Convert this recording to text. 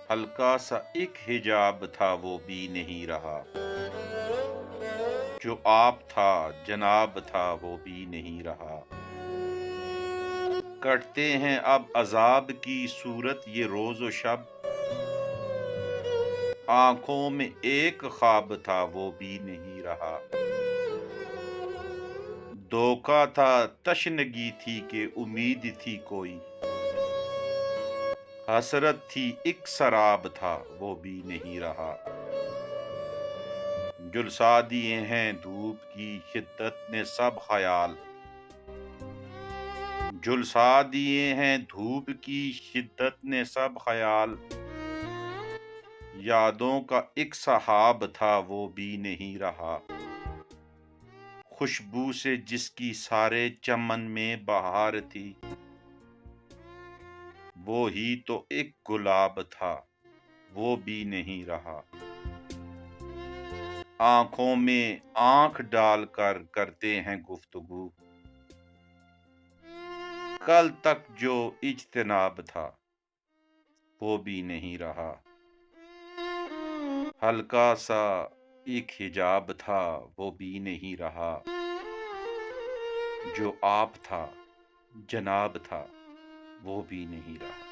ہلکا سا ایک حجاب تھا وہ بھی نہیں رہا، جو آپ تھا جناب تھا وہ بھی نہیں رہا۔ کٹتے ہیں اب عذاب کی صورت یہ روز و شب، آنکھوں میں ایک خواب تھا وہ بھی نہیں رہا۔ دھوکا تھا تشنگی تھی کہ امید تھی کوئی، حسرت تھی ایک سراب تھا وہ بھی نہیں رہا۔ جھلسا دیے ہیں دھوپ کی شدت نے سب خیال، جھلسا دیے ہیں دھوپ کی شدت نے سب خیال، یادوں کا ایک سحاب تھا وہ بھی نہیں رہا۔ خوشبو سے جس کی سارے چمن میں بہار تھی، وہی تو ایک گلاب تھا وہ بھی نہیں رہا۔ آنکھوں میں آنکھ ڈال کر کرتے ہیں گفتگو، کل تک جو اجتناب تھا وہ بھی نہیں رہا۔ ہلکا سا ایک حجاب تھا وہ بھی نہیں رہا، جو آپ تھا جناب تھا وہ بھی نہیں رہا۔